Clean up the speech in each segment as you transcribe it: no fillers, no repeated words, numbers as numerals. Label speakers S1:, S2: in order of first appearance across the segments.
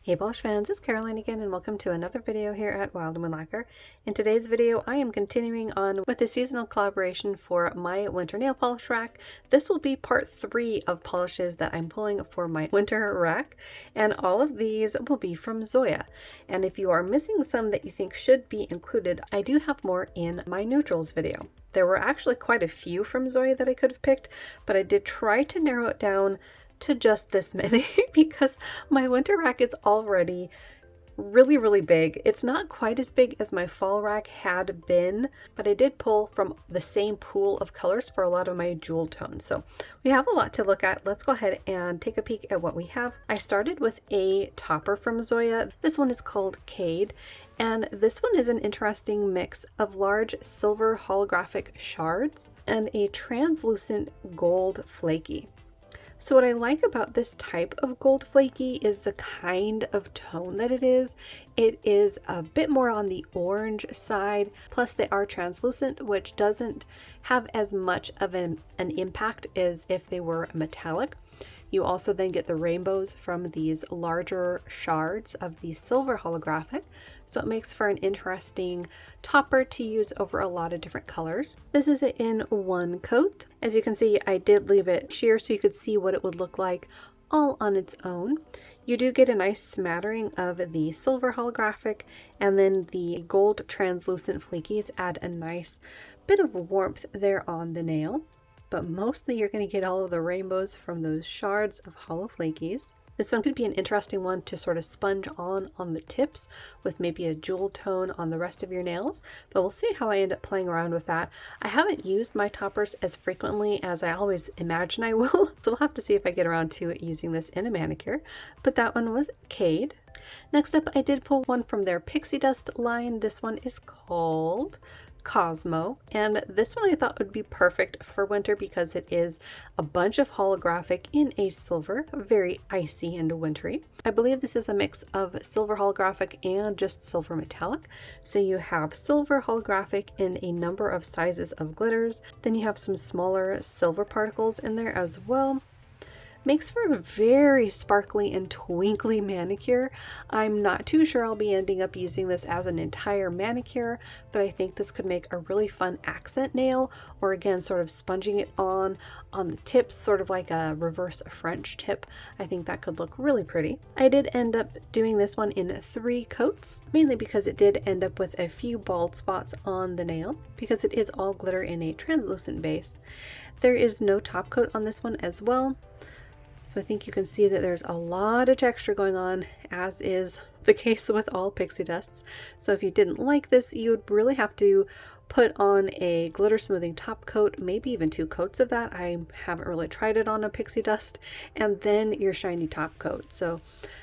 S1: Hey polish fans, it's Caroline again and welcome to another video here at Wild Moon Lacquer. In today's video I am continuing on with the seasonal collaboration for my winter nail polish rack. This will be part 3 of polishes that I'm pulling for my winter rack, and all of these will be from Zoya. And if you are missing some that you think should be included, I do have more in my neutrals video. There were actually quite a few from Zoya that I could have picked, but I did try to narrow it down to just this many because my winter rack is already really big. It's not quite as big as my fall rack had been, but I did pull from the same pool of colors for a lot of my jewel tones. So we have a lot to look at. Let's go ahead and take a peek at what we have. I started with a topper from Zoya. This one is called Cade, and this one is an interesting mix of large silver holographic shards and a translucent gold flaky. So what I like about this type of gold flaky is the kind of tone that it is. It is a bit more on the orange side, plus they are translucent, which doesn't have as much of an impact as if they were metallic. You also then get the rainbows from these larger shards of the silver holographic, so it makes for an interesting topper to use over a lot of different colors. This is in one coat. As you can see, I did leave it sheer so you could see what it would look like all on its own. You do get a nice smattering of the silver holographic, and then the gold translucent flakies add a nice bit of warmth there on the nail. But mostly you're going to get all of the rainbows from those shards of hollow flakies. This one could be an interesting one to sort of sponge on the tips with maybe a jewel tone on the rest of your nails, but we'll see how I end up playing around with that. I haven't used my toppers as frequently as I always imagine I will, so we'll have to see if I get around to using this in a manicure. But that one was Cade. Next up, I did pull one from their Pixie Dust line. This one is called Cosmo, and this one I thought would be perfect for winter because it is a bunch of holographic in a silver, very icy and wintry. I believe this is a mix of silver holographic and just silver metallic. So you have silver holographic in a number of sizes of glitters, then you have some smaller silver particles in there as well. Makes for a very sparkly and twinkly manicure. I'm not too sure I'll be ending up using this as an entire manicure, but I think this could make a really fun accent nail, or again sort of sponging it on the tips, sort of like a reverse French tip. I think that could look really pretty. I did end up doing this one in 3 coats, mainly because it did end up with a few bald spots on the nail, because it is all glitter in a translucent base. There is no top coat on this one as well. So I think you can see that there's a lot of texture going on, as is the case with all pixie dusts. So if you didn't like this, you would really have to put on a glitter smoothing top coat, maybe even 2 coats of that. I haven't really tried it on a pixie dust, and then your shiny top coat. So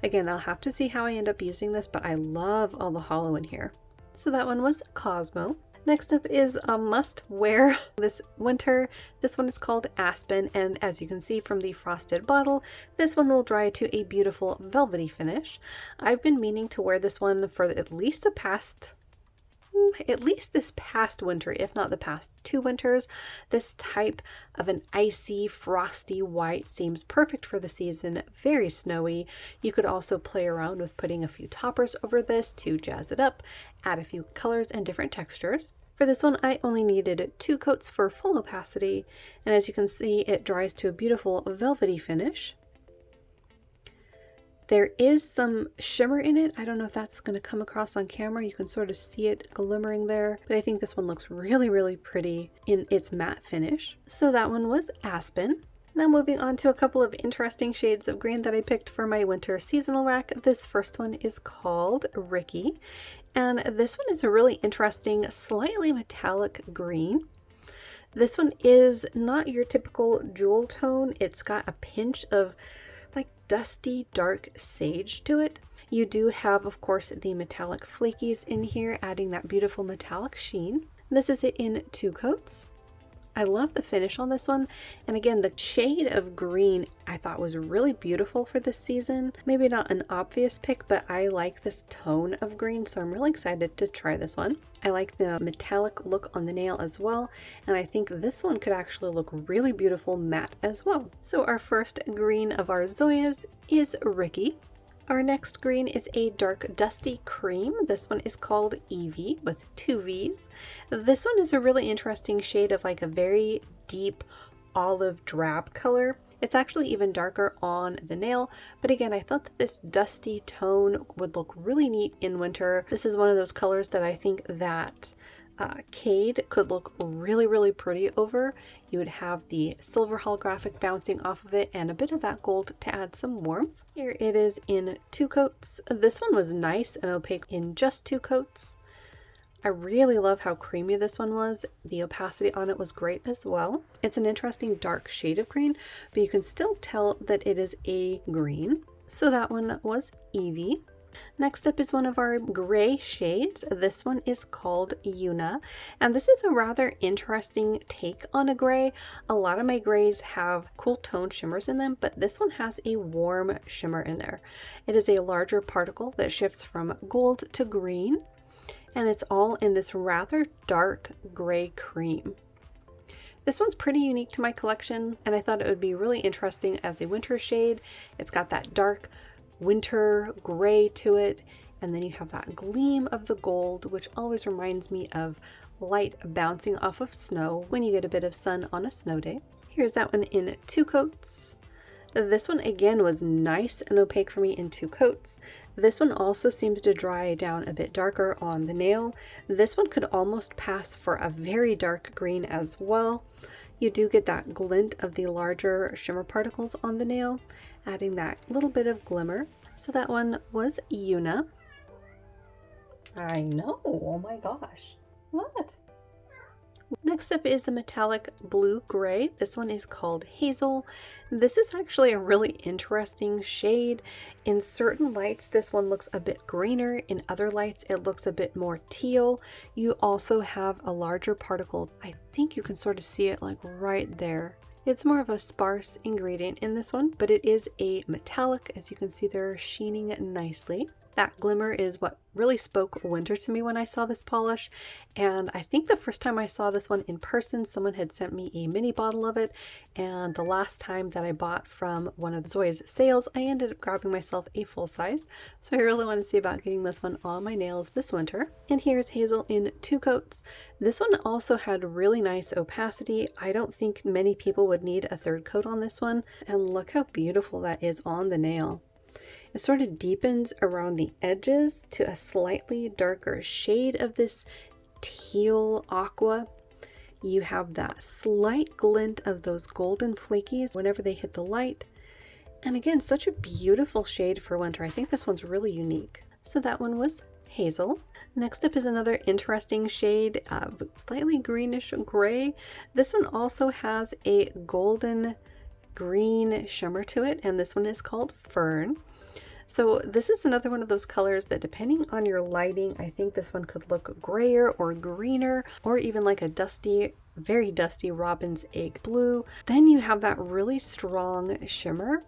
S1: again, I'll have to see how I end up using this, but I love all the hollow in here. So that one was Cosmo. Next up is a must-wear this winter. This one is called Aspen, and as you can see from the frosted bottle, this one will dry to a beautiful velvety finish. I've been meaning to wear this one for at least this past winter, if not the past 2 winters. This type of an icy, frosty white seems perfect for the season, very snowy. You could also play around with putting a few toppers over this to jazz it up, add a few colors and different textures. For this one, I only needed 2 coats for full opacity, and as you can see, it dries to a beautiful velvety finish. There is some shimmer in it. I don't know if that's going to come across on camera. You can sort of see it glimmering there, but I think this one looks really pretty in its matte finish. So that one was Aspen. Now moving on to a couple of interesting shades of green that I picked for my winter seasonal rack. This first one is called Ricky, and this one is a really interesting, slightly metallic green. This one is not your typical jewel tone. It's got a pinch of like dusty dark sage to it. You do have, of course, the metallic flakies in here, adding that beautiful metallic sheen. This is it in 2 coats. I love the finish on this one, and again, the shade of green I thought was really beautiful for this season. Maybe not an obvious pick, but I like this tone of green, so I'm really excited to try this one. I like the metallic look on the nail as well, and I think this one could actually look really beautiful matte as well. So our first green of our Zoyas is Ricky. Our next green is a dark dusty cream. This one is called Evie with 2 V's. This one is a really interesting shade of like a very deep olive drab color. It's actually even darker on the nail, but again, I thought that this dusty tone would look really neat in winter. This is one of those colors that I think that Cade could look really pretty over. You would have the silver holographic bouncing off of it and a bit of that gold to add some warmth. Here it is in 2 coats. This one was nice and opaque in just 2 coats. I really love how creamy this one was. The opacity on it was great as well. It's an interesting dark shade of green, but you can still tell that it is a green. So that one was Evie. Next up is one of our gray shades. This one is called Una, and this is a rather interesting take on a gray. A lot of my grays have cool tone shimmers in them, but this one has a warm shimmer in there. It is a larger particle that shifts from gold to green, and it's all in this rather dark gray cream. This one's pretty unique to my collection, and I thought it would be really interesting as a winter shade. It's got that dark winter gray to it, and then you have that gleam of the gold, which always reminds me of light bouncing off of snow when you get a bit of sun on a snow day. Here's that one in 2 coats. This one again was nice and opaque for me in 2 coats. This one also seems to dry down a bit darker on the nail. This one could almost pass for a very dark green as well. You do get that glint of the larger shimmer particles on the nail, adding that little bit of glimmer. So that one was Una. I know, oh my gosh. What? Next up is a metallic blue gray. This one is called Hazel. This is actually a really interesting shade. In certain lights, this one looks a bit greener. In other lights, it looks a bit more teal. You also have a larger particle. I think you can sort of see it like right there. It's more of a sparse ingredient in this one, but it is a metallic, as you can see there, sheening nicely. That glimmer is what really spoke winter to me when I saw this polish, and I think the first time I saw this one in person, someone had sent me a mini bottle of it, and the last time that I bought from one of the Zoya's sales, I ended up grabbing myself a full size, so I really want to see about getting this one on my nails this winter. And here's Hazel in 2 coats. This one also had really nice opacity. I don't think many people would need a 3rd coat on this one, and look how beautiful that is on the nail. It sort of deepens around the edges to a slightly darker shade of this teal aqua. You have that slight glint of those golden flakies whenever they hit the light. And again, such a beautiful shade for winter. I think this one's really unique. So that one was Hazel. Next up is another interesting shade of slightly greenish gray. This one also has a golden green shimmer to it, and this one is called Fern. So this is another one of those colors that, depending on your lighting, I think this one could look grayer or greener, or even like a dusty, very dusty robin's egg blue. Then you have that really strong shimmer.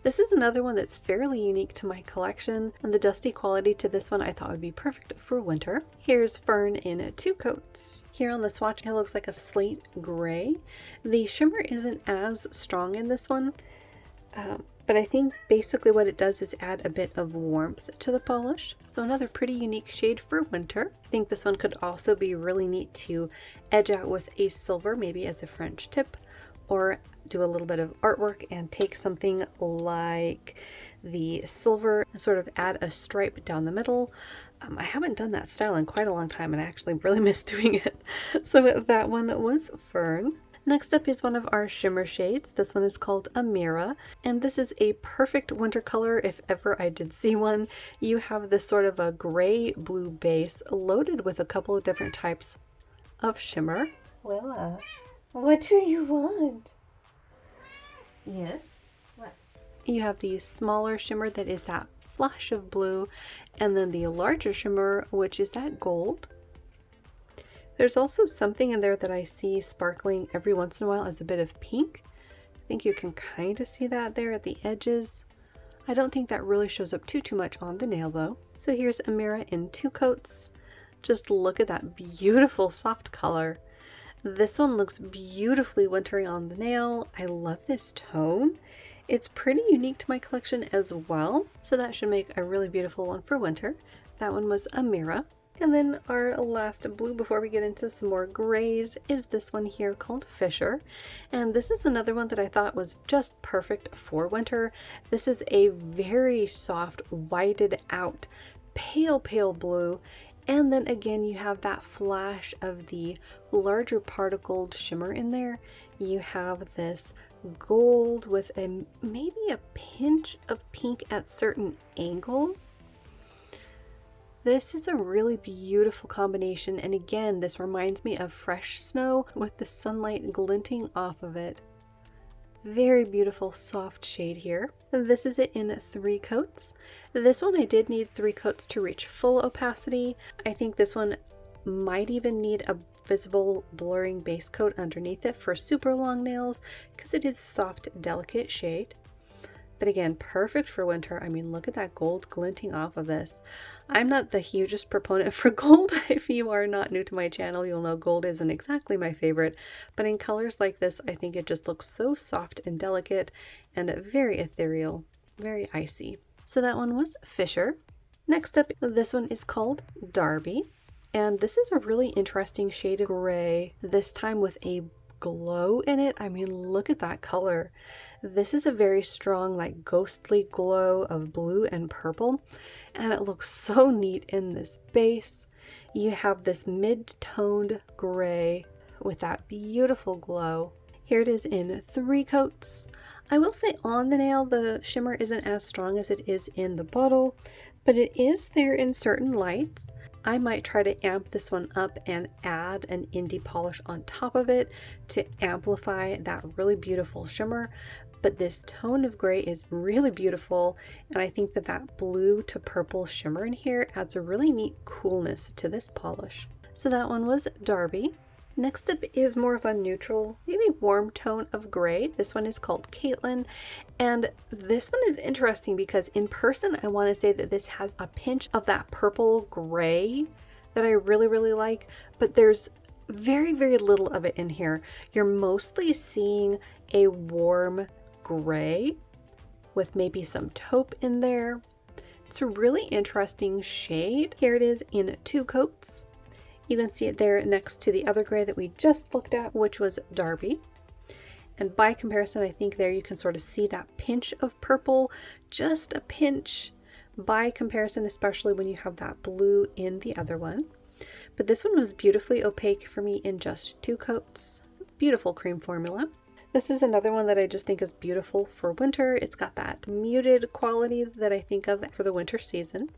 S1: This is another one that's fairly unique to my collection, and the dusty quality to this one I thought would be perfect for winter. Here's Fern in 2 coats. Here on the swatch, it looks like a slate gray. The shimmer isn't as strong in this one, but I think basically what it does is add a bit of warmth to the polish. So another pretty unique shade for winter. I think this one could also be really neat to edge out with a silver, maybe as a French tip, or do a little bit of artwork and take something like the silver and sort of add a stripe down the middle. I haven't done that style in quite a long time, and I actually really miss doing it. So that one was Fern. Next up is one of our shimmer shades. This one is called Amira, and this is a perfect winter color if ever I did see one. You have this sort of a gray blue base loaded with a couple of different types of shimmer.
S2: Willa, what do you want? Yes? What?
S1: You have the smaller shimmer that is that flash of blue, and then the larger shimmer, which is that gold. There's also something in there that I see sparkling every once in a while as a bit of pink. I think you can kind of see that there at the edges. I don't think that really shows up too much on the nail though. So here's Amira in 2 coats. Just look at that beautiful soft color. This one looks beautifully wintry on the nail. I love this tone. It's pretty unique to my collection as well, so that should make a really beautiful one for winter. That one was a Mira. And then our last blue before we get into some more grays is this one here called Fisher. And this is another one that I thought was just perfect for winter. This is a very soft, whited out, pale blue. And then again, you have that flash of the larger particled shimmer in there. You have this gold with maybe a pinch of pink at certain angles. This is a really beautiful combination, and again, this reminds me of fresh snow with the sunlight glinting off of it. Very beautiful soft shade here. This is it in 3 coats. This one I did need 3 coats to reach full opacity. I think this one might even need a visible blurring base coat underneath it for super long nails because it is a soft, delicate shade. But again, perfect for winter. I mean, look at that gold glinting off of this. I'm not the hugest proponent for gold. If you are not new to my channel, you'll know gold isn't exactly my favorite. But in colors like this, I think it just looks so soft and delicate and very ethereal, very icy. So that one was Fisher. Next up, this one is called Darby. And this is a really interesting shade of gray, this time with a glow in it. I mean, look at that color. This is a very strong, like ghostly glow of blue and purple, and it looks so neat in this base. You have this mid-toned gray with that beautiful glow. Here it is in 3 coats. I will say on the nail, the shimmer isn't as strong as it is in the bottle, but it is there in certain lights. I might try to amp this one up and add an indie polish on top of it to amplify that really beautiful shimmer. But this tone of gray is really beautiful, and I think that that blue to purple shimmer in here adds a really neat coolness to this polish. So that one was Darby. Next up is more of a neutral, maybe warm tone of gray. This one is called Caitlin, and this one is interesting because in person I want to say that this has a pinch of that purple gray that I really like, but there's very little of it in here. You're mostly seeing a warm gray with maybe some taupe in there. It's a really interesting shade. Here it is in 2 coats. You can see it there next to the other gray that we just looked at, which was Darby. And by comparison, I think there you can sort of see that pinch of purple, just a pinch by comparison, especially when you have that blue in the other one. But this one was beautifully opaque for me in just 2 coats. Beautiful cream formula. This is another one that I just think is beautiful for winter. It's got that muted quality that I think of for the winter season,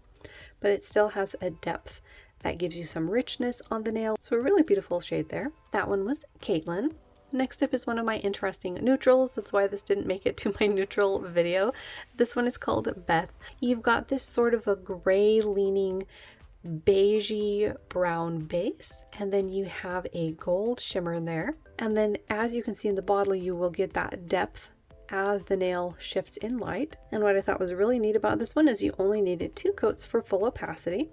S1: but it still has a depth that gives you some richness on the nail. So a really beautiful shade there. That one was Caitlin. Next up is one of my interesting neutrals. That's why this didn't make it to my neutral video. This one is called Beth. You've got this sort of a gray leaning beigey brown base, and then you have a gold shimmer in there. And then as you can see in the bottle, you will get that depth as the nail shifts in light. And what I thought was really neat about this one is you only needed 2 coats for full opacity.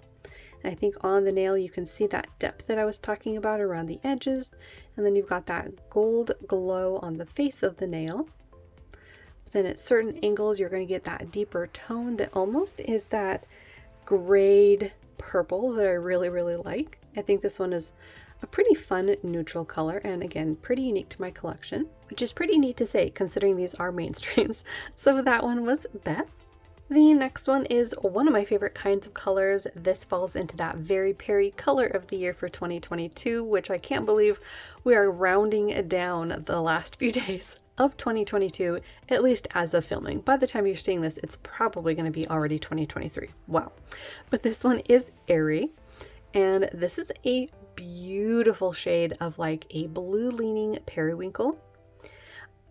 S1: And I think on the nail you can see that depth that I was talking about around the edges, and then you've got that gold glow on the face of the nail. But then at certain angles you're going to get that deeper tone that almost is that grayed purple that I really like. I think this one is a pretty fun neutral color, and again pretty unique to my collection, which is pretty neat to say considering these are mainstreams. So that one was Beth. The next one is one of my favorite kinds of colors. This falls into that very Peri color of the year for 2022, which I can't believe we are rounding down the last few days of 2022, at least as of filming. By the time you're seeing this, it's probably going to be already 2023. Wow. But this one is Airy, and this is a beautiful shade of like a blue leaning periwinkle.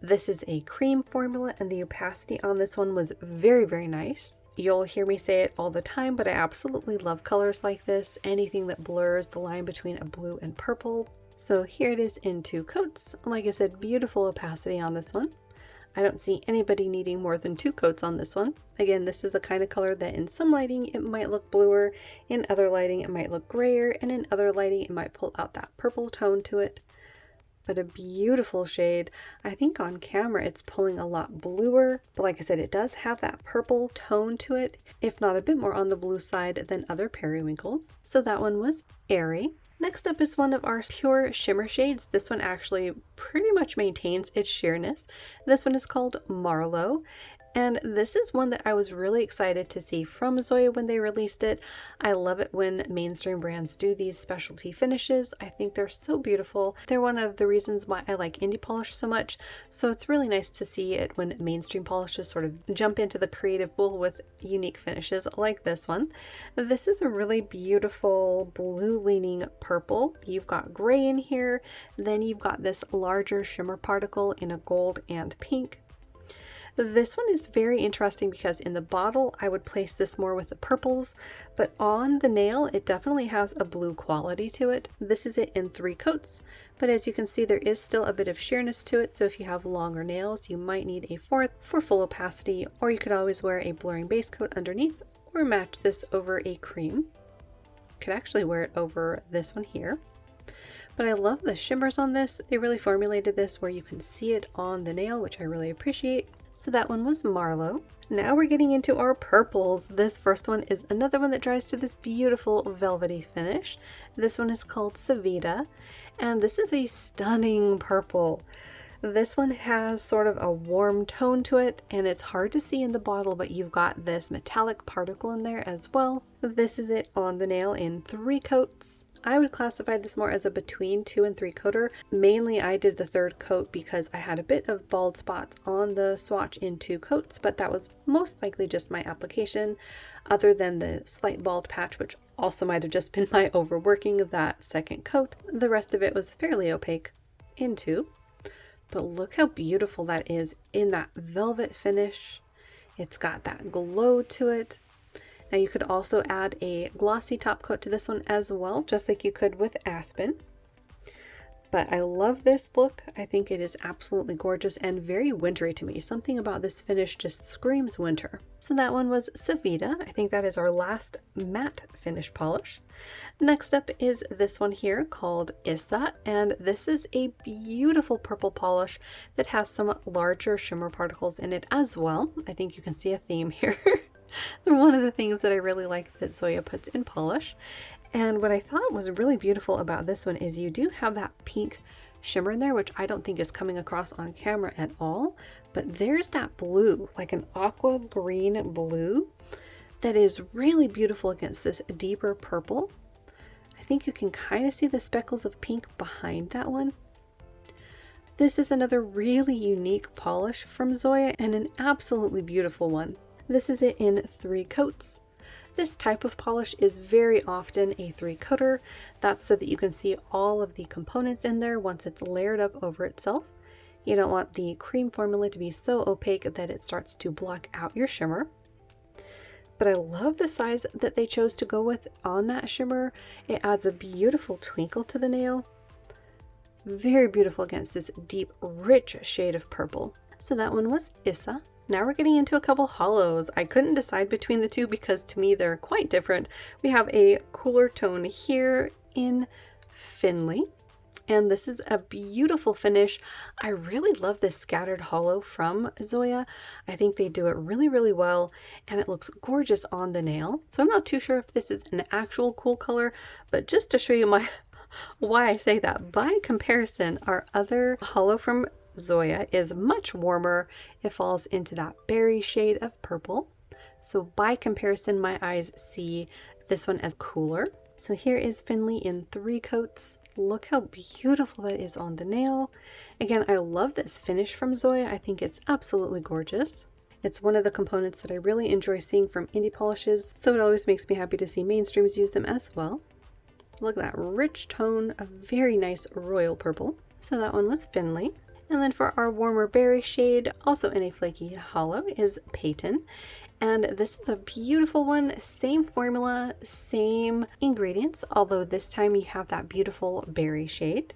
S1: This is a cream formula, and the opacity on this one was very nice. You'll hear me say it all the time, but I absolutely love colors like this. Anything that blurs the line between a blue and purple. So here it is in 2 coats. Like I said, beautiful opacity on this one. I don't see anybody needing more than 2 coats on this one. Again, this is the kind of color that in some lighting it might look bluer, in other lighting it might look grayer, and in other lighting it might pull out that purple tone to it. but a beautiful shade. I think on camera it's pulling a lot bluer, but like I said, it does have that purple tone to it, if not a bit more on the blue side than other periwinkles. So that one was Airy. Next up is one of our pure shimmer shades. This one actually pretty much maintains its sheerness. This one is called Marlowe. And this is one that I was really excited to see from Zoya when they released it. I love it when mainstream brands do these specialty finishes. I think they're so beautiful. They're one of the reasons why I like indie polish so much. So it's really nice to see it when mainstream polishes sort of jump into the creative pool with unique finishes like this one. This is a really beautiful blue leaning purple. You've got gray in here. Then you've got this larger shimmer particle in a gold and pink. This one is very interesting because in the bottle I would place this more with the purples, but on the nail it definitely has a blue quality to it. This is it in 3 coats, but as you can see there is still a bit of sheerness to it, so if you have longer nails you might need a 4th for full opacity, or you could always wear a blurring base coat underneath or match this over a cream. You could actually wear it over this one here. But I love the shimmers on this. They really formulated this where you can see it on the nail, which I really appreciate. So that one was Marlowe. Now we're getting into our purples. This first one is another one that dries to this beautiful velvety finish. This one is called Savita, and this is a stunning purple. This one has sort of a warm tone to it, and it's hard to see in the bottle, but you've got this metallic particle in there as well. This is it on the nail in 3 coats. I would classify this more as a between 2 and 3 coater. Mainly I did the 3rd coat because I had a bit of bald spots on the swatch in 2 coats, but that was most likely just my application, other than the slight bald patch, which also might have just been my overworking of that 2nd coat. The rest of it was fairly opaque in 2. But look how beautiful that is in that velvet finish. It's got that glow to it. Now you could also add a glossy top coat to this one as well, just like you could with Aspen. But I love this look. I think it is absolutely gorgeous and very wintry to me. Something about this finish just screams winter. So that one was Savita. I think that is our last matte finish polish. Next up is this one here called Issa, and this is a beautiful purple polish that has some larger shimmer particles in it as well. I think you can see a theme here. They're one of the things that I really like that Zoya puts in polish. And what I thought was really beautiful about this one is you do have that pink shimmer in there, which I don't think is coming across on camera at all, but there's that blue, like an aqua green blue, that is really beautiful against this deeper purple. I think you can kind of see the speckles of pink behind that one. This is another really unique polish from Zoya and an absolutely beautiful one. This is it in 3 coats. This type of polish is very often a 3-coater. That's so that you can see all of the components in there once it's layered up over itself. You don't want the cream formula to be so opaque that it starts to block out your shimmer. But I love the size that they chose to go with on that shimmer. It adds a beautiful twinkle to the nail. Very beautiful against this deep, rich shade of purple. So that one was Issa. Now we're getting into a couple hollows. I couldn't decide between the two because to me they're quite different. We have a cooler tone here in Finley, and this is a beautiful finish. I really love this scattered hollow from Zoya. I think they do it really, really well, and it looks gorgeous on the nail. So I'm not too sure if this is an actual cool color, but just to show you why I say that, by comparison, our other hollow from Zoya is much warmer. It falls into that berry shade of purple. So by comparison, my eyes see this one as cooler. So here is Finley in 3 coats. Look how beautiful that is on the nail. Again, I love this finish from Zoya. I think it's absolutely gorgeous. It's one of the components that I really enjoy seeing from indie polishes, so it always makes me happy to see mainstreams use them as well. Look at that rich tone, a very nice royal purple. So that one was Finley. And then for our warmer berry shade, also in a flaky hollow, is Peyton. And this is a beautiful one, same formula, same ingredients, although this time you have that beautiful berry shade.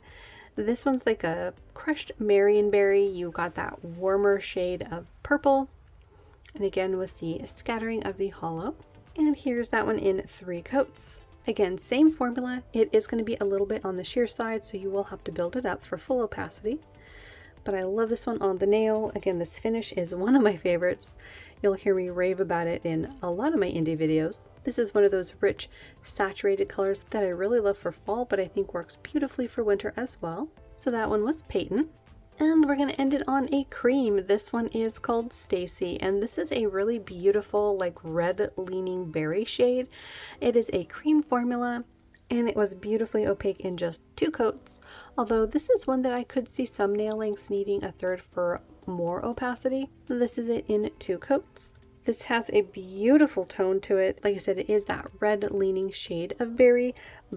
S1: This one's like a crushed Marionberry. You've got that warmer shade of purple, and again with the scattering of the hollow. And here's that one in 3 coats. Again, same formula. It is going to be a little bit on the sheer side, so you will have to build it up for full opacity. But I love this one on the nail. Again, this finish is one of my favorites. You'll hear me rave about it in a lot of my indie videos. This is one of those rich, saturated colors that I really love for fall, but I think works beautifully for winter as well. So that one was Peyton. And we're going to end it on a cream. This one is called Stacy, and this is a really beautiful, like red leaning berry shade. It is a cream formula, and it was beautifully opaque in just 2 coats. Although this is one that I could see some nail lengths needing a third for more opacity. This is it in 2 coats. This has a beautiful tone to it. Like I said, it is that red leaning shade of berry.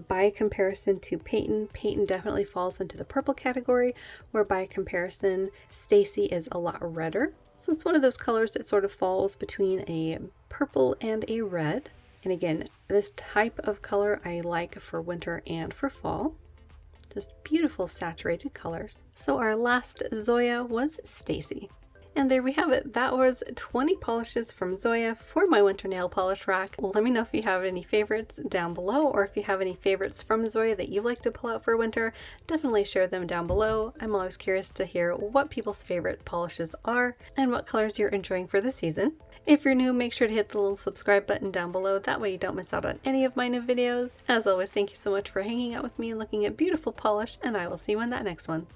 S1: By comparison to Peyton, Peyton definitely falls into the purple category, where by comparison, Stacy is a lot redder. So it's one of those colors that sort of falls between a purple and a red. And again, this type of color I like for winter and for fall. Just beautiful saturated colors. So our last Zoya was Stacy. And there we have it. That was 20 polishes from Zoya for my winter nail polish rack. Let me know if you have any favorites down below, or if you have any favorites from Zoya that you like to pull out for winter. Definitely share them down below. I'm always curious to hear what people's favorite polishes are and what colors you're enjoying for the season. If you're new, make sure to hit the little subscribe button down below. That way you don't miss out on any of my new videos. As always, thank you so much for hanging out with me and looking at beautiful polish, and I will see you in that next one.